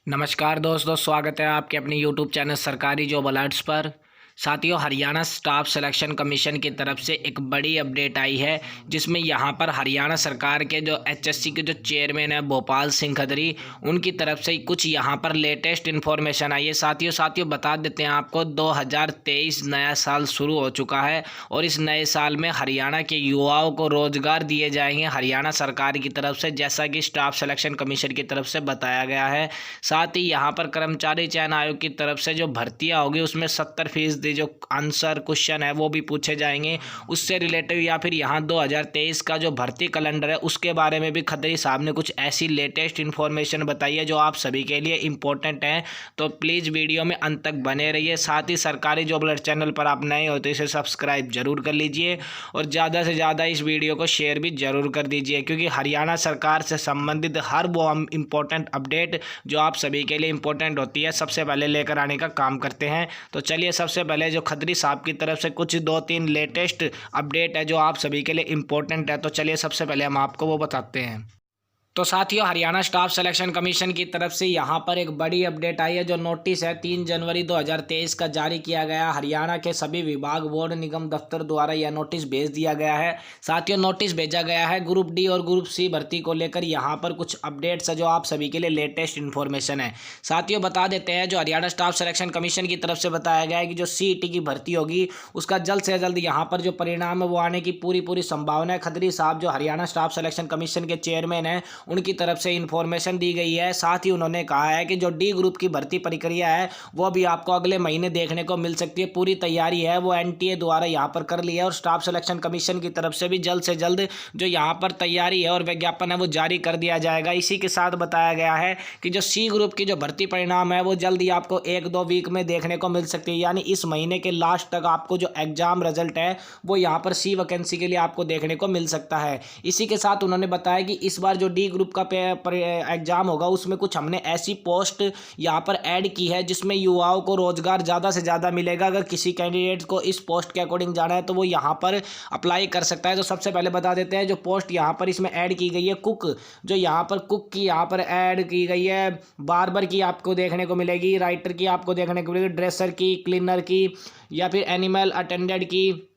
नमस्कार दोस्तों, स्वागत है आपके अपने यूट्यूब चैनल सरकारी जॉब अलर्ट्स पर। साथियों, हरियाणा स्टाफ सिलेक्शन कमीशन की तरफ से एक बड़ी अपडेट आई है, जिसमें यहां पर हरियाणा सरकार के जो एचएससी के जो चेयरमैन है भोपाल सिंह खत्री, उनकी तरफ से कुछ यहां पर लेटेस्ट इन्फॉर्मेशन आई है। साथियों बता देते हैं आपको, 2023 नया साल शुरू हो चुका है और इस नए साल में हरियाणा के युवाओं को रोजगार दिए जाएंगे हरियाणा सरकार की तरफ से, जैसा कि स्टाफ सिलेक्शन कमीशन की तरफ से बताया गया है। साथ ही यहाँ पर कर्मचारी चयन आयोग की तरफ से जो भर्तियाँ होगी उसमें 70% जो आंसर क्वेश्चन है वो भी पूछे जाएंगे उससे रिलेटेड, या फिर यहाँ 2023 का जो भर्ती कैलेंडर है उसके बारे में भी खत्री साहब ने कुछ ऐसी लेटेस्ट इन्फॉर्मेशन बताई है जो आप सभी के लिए इम्पोर्टेंट है। तो प्लीज़ वीडियो में अंत तक बने रहिए। साथ ही सरकारी जॉब अलर्ट चैनल पर आप नए हो तो इसे सब्सक्राइब जरूर कर लीजिए और ज़्यादा से ज़्यादा इस वीडियो को शेयर भी जरूर कर दीजिए, क्योंकि हरियाणा सरकार से संबंधित हर वो इम्पोर्टेंट अपडेट जो आप सभी के लिए इम्पोर्टेंट होती है सबसे पहले लेकर आने का काम करते हैं। तो चलिए, सबसे पहले जो खत्री साहब की तरफ से कुछ 2-3 लेटेस्ट अपडेट है जो आप सभी के लिए इम्पोर्टेंट है, तो चलिए सबसे पहले हम आपको वो बताते हैं। तो साथियों, हरियाणा स्टाफ सिलेक्शन कमीशन की तरफ से यहाँ पर एक बड़ी अपडेट आई है। जो नोटिस है 3 जनवरी 2023 का जारी किया गया। हरियाणा के सभी विभाग, बोर्ड, निगम दफ्तर द्वारा यह नोटिस भेज दिया गया है। साथियों, नोटिस भेजा गया है ग्रुप डी और ग्रुप सी भर्ती को लेकर। यहाँ पर कुछ अपडेट्स है जो आप सभी के लिए लेटेस्ट इन्फॉर्मेशन है। साथियों, बता देते हैं, जो हरियाणा स्टाफ सिलेक्शन कमीशन की तरफ से बताया गया है कि जो CET की भर्ती होगी उसका जल्द से जल्द यहाँ पर जो परिणाम है वो आने की पूरी संभावना है। खत्री साहब जो हरियाणा स्टाफ सिलेक्शन कमीशन के चेयरमैन है, उनकी तरफ से इन्फॉर्मेशन दी गई है। साथ ही उन्होंने कहा है कि जो डी ग्रुप की भर्ती प्रक्रिया है वो भी आपको अगले महीने देखने को मिल सकती है। पूरी तैयारी है वो NTA द्वारा यहाँ पर कर ली है और स्टाफ सिलेक्शन कमीशन की तरफ से भी जल्द से जल्द जो यहाँ पर तैयारी है और विज्ञापन है वो जारी कर दिया जाएगा। इसी के साथ बताया गया है कि जो C ग्रुप की जो भर्ती परिणाम है वो जल्द ही आपको 1-2 वीक में देखने को मिल सकती है, यानी इस महीने के लास्ट तक आपको जो एग्जाम रिजल्ट है वो यहाँ पर C वैकेंसी के लिए आपको देखने को मिल सकता है। इसी के साथ उन्होंने बताया कि इस बार जो डी ग्रुप का एग्जाम होगा उसमें कुछ हमने ऐसी पोस्ट यहाँ पर ऐड की है जिसमें युवाओं को रोजगार ज़्यादा से ज़्यादा मिलेगा। अगर किसी कैंडिडेट को इस पोस्ट के अकॉर्डिंग जाना है तो वो यहाँ पर अप्लाई कर सकता है। तो सबसे पहले बता देते हैं, जो पोस्ट यहाँ पर इसमें ऐड की गई है कुक, जो यहाँ पर कुक की यहाँ पर ऐड की गई है। बार्बर की आपको देखने को मिलेगी, राइटर की आपको देखने को मिलेगी, ड्रेसर की, क्लीनर की, या फिर एनिमल अटेंडेंट की,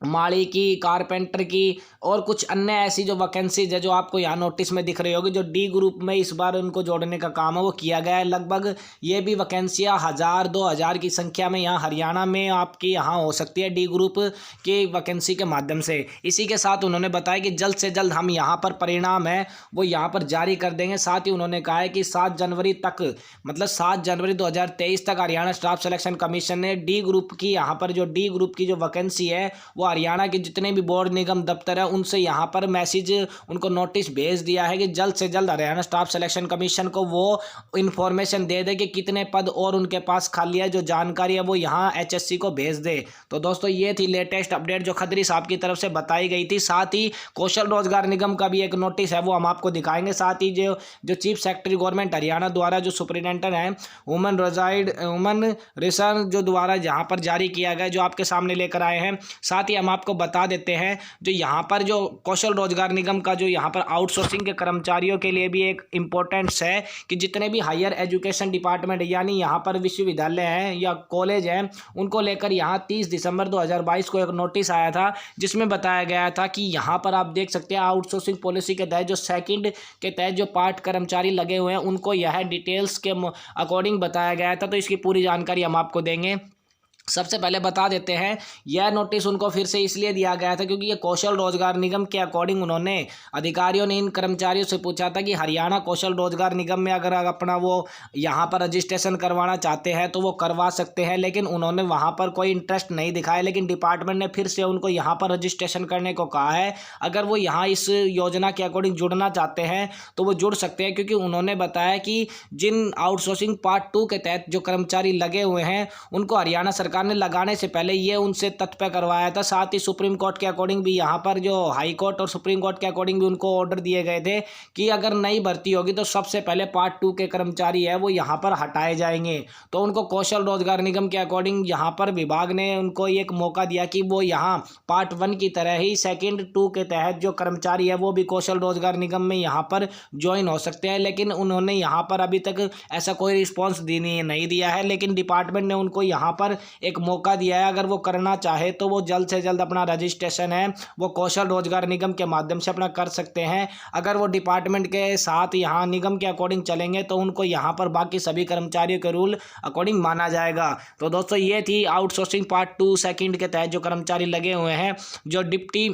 माली की, कारपेंटर की, और कुछ अन्य ऐसी जो वैकेंसीज है जो आपको यहाँ नोटिस में दिख रही होगी। जो डी ग्रुप में इस बार उनको जोड़ने का काम है वो किया गया है। लगभग ये भी वैकेंसियाँ 1000-2000 की संख्या में यहाँ हरियाणा में आपकी यहाँ हो सकती है डी ग्रुप की वैकेंसी के माध्यम से। इसी के साथ उन्होंने बताया कि जल्द से जल्द हम यहाँ पर परिणाम है वो यहाँ पर जारी कर देंगे। साथ ही उन्होंने कहा है कि 7 जनवरी तक, मतलब 7 जनवरी 2023 तक हरियाणा स्टाफ सिलेक्शन कमीशन ने डी ग्रुप की यहाँ पर जो डी ग्रुप की जो वैकेंसी है वो हरियाणा के जितने भी बोर्ड, निगम, दफ्तर है उनसे यहाँ पर मैसेज, उनको नोटिस भेज दिया है कि जल्द से जल्द हरियाणा स्टाफ सिलेक्शन कमीशन को वो इन्फॉर्मेशन दे दे कि कितने पद और उनके पास खाली है। जो जानकारी है वो यहाँ HSC को भेज दे। तो दोस्तों, ये थी लेटेस्ट अपडेट जो खत्री साहब की तरफ से बताई गई थी। साथ ही कौशल रोजगार निगम का भी एक नोटिस है वो हम आपको दिखाएंगे। साथ ही जो चीफ सेक्रेटरी गवर्नमेंट हरियाणा द्वारा जो सुपरिटेंडेंट है वुमेन रिसर्च जो द्वारा यहाँ पर जारी किया गया, जो आपके सामने लेकर आए हैं। साथ ही हम आपको बता देते हैं, जो यहाँ पर जो कौशल रोजगार निगम का जो यहाँ पर आउटसोर्सिंग के कर्मचारियों के लिए भी एक इम्पोर्टेंस है कि जितने भी हायर एजुकेशन डिपार्टमेंट यानी यहाँ पर विश्वविद्यालय हैं या कॉलेज हैं, उनको लेकर यहाँ 30 दिसंबर 2022 को एक नोटिस आया था जिसमें बताया गया था कि यहाँ पर आप देख सकते हैं आउटसोर्सिंग पॉलिसी के तहत जो सेकंड के तहत जो पार्ट कर्मचारी लगे हुए हैं उनको यह डिटेल्स के अकॉर्डिंग बताया गया था। तो इसकी पूरी जानकारी हम आपको देंगे। सबसे पहले बता देते हैं, यह नोटिस उनको फिर से इसलिए दिया गया था क्योंकि ये कौशल रोजगार निगम के अकॉर्डिंग उन्होंने अधिकारियों ने इन कर्मचारियों से पूछा था कि हरियाणा कौशल रोजगार निगम में अगर अपना वो यहाँ पर रजिस्ट्रेशन करवाना चाहते हैं तो वो करवा सकते हैं, लेकिन उन्होंने वहाँ पर कोई इंटरेस्ट नहीं दिखाया। लेकिन डिपार्टमेंट ने फिर से उनको यहाँ पर रजिस्ट्रेशन करने को कहा है। अगर वो यहाँ इस योजना के अकॉर्डिंग जुड़ना चाहते हैं तो वो जुड़ सकते हैं, क्योंकि उन्होंने बताया कि जिन आउटसोर्सिंग पार्ट 2 के तहत जो कर्मचारी लगे हुए हैं उनको हरियाणा सरकार सरकार ने लगाने से पहले ये उनसे तत्पर करवाया था। साथ ही सुप्रीम कोर्ट के अकॉर्डिंग भी यहाँ पर जो हाई कोर्ट और सुप्रीम कोर्ट के अकॉर्डिंग भी उनको ऑर्डर दिए गए थे कि अगर नई भर्ती होगी तो सबसे पहले पार्ट 2 के कर्मचारी है वो यहाँ पर हटाए जाएंगे। तो उनको कौशल रोजगार निगम के अकॉर्डिंग यहाँ पर विभाग ने उनको एक मौका दिया कि वो यहाँ पार्ट 1 की तरह ही सेकेंड 2 के तहत जो कर्मचारी है वो भी कौशल रोजगार निगम में यहाँ पर ज्वाइन हो सकते हैं। लेकिन उन्होंने यहाँ पर अभी तक ऐसा कोई रिस्पॉन्स नहीं दिया है, लेकिन डिपार्टमेंट ने उनको यहाँ पर एक मौका दिया है। अगर वो करना चाहे तो वो जल्द से जल्द अपना रजिस्ट्रेशन है वो कौशल रोजगार निगम के माध्यम से अपना कर सकते हैं। अगर वो डिपार्टमेंट के साथ यहाँ निगम के अकॉर्डिंग चलेंगे तो उनको यहाँ पर बाकी सभी कर्मचारियों के रूल अकॉर्डिंग माना जाएगा। तो दोस्तों ये थी आउटसोर्सिंग पार्ट 2 सेकंड के तहत जो कर्मचारी लगे हुए हैं, जो डिप्टी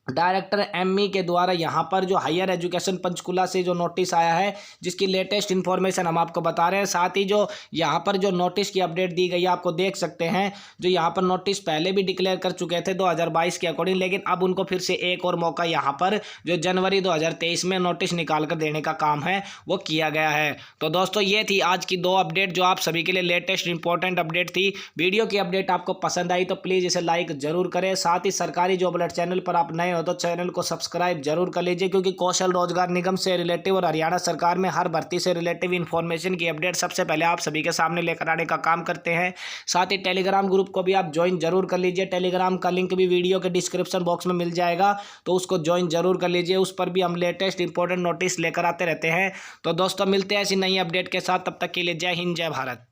डायरेक्टर एमई के द्वारा यहाँ पर जो हायर एजुकेशन पंचकुला से जो नोटिस आया है, जिसकी लेटेस्ट इन्फॉर्मेशन हम आपको बता रहे हैं। साथ ही जो यहाँ पर जो नोटिस की अपडेट दी गई है आपको देख सकते हैं, जो यहाँ पर नोटिस पहले भी डिक्लेयर कर चुके थे 2022 के अकॉर्डिंग, लेकिन अब उनको फिर से एक और मौका यहाँ पर जो जनवरी 2023 में नोटिस निकाल कर देने का काम है वो किया गया है। तो दोस्तों ये थी आज की 2 अपडेट जो आप सभी के लिए लेटेस्ट इंपॉर्टेंट अपडेट थी। वीडियो की अपडेट आपको पसंद आई तो प्लीज़ इसे लाइक जरूर करें। साथ ही सरकारी जॉब अलर्ट चैनल पर आप नए हो तो चैनल को सब्सक्राइब जरूर कर लीजिए, क्योंकि कौशल रोजगार निगम से रिलेटिव और हरियाणा सरकार में हर भर्ती से रिलेटिव इन्फॉर्मेशन की अपडेट सबसे पहले आप सभी के सामने लेकर आने का काम करते हैं। साथ ही टेलीग्राम ग्रुप को भी आप ज्वाइन जरूर कर लीजिए। टेलीग्राम का लिंक भी वीडियो के डिस्क्रिप्शन बॉक्स में मिल जाएगा, तो उसको ज्वाइन जरूर कर लीजिए। उस पर भी हम लेटेस्ट इंपॉर्टेंट नोटिस लेकर आते रहते हैं। तो दोस्तों मिलते हैं ऐसी नई अपडेट के साथ, तब तक के लिए जय हिंद जय भारत।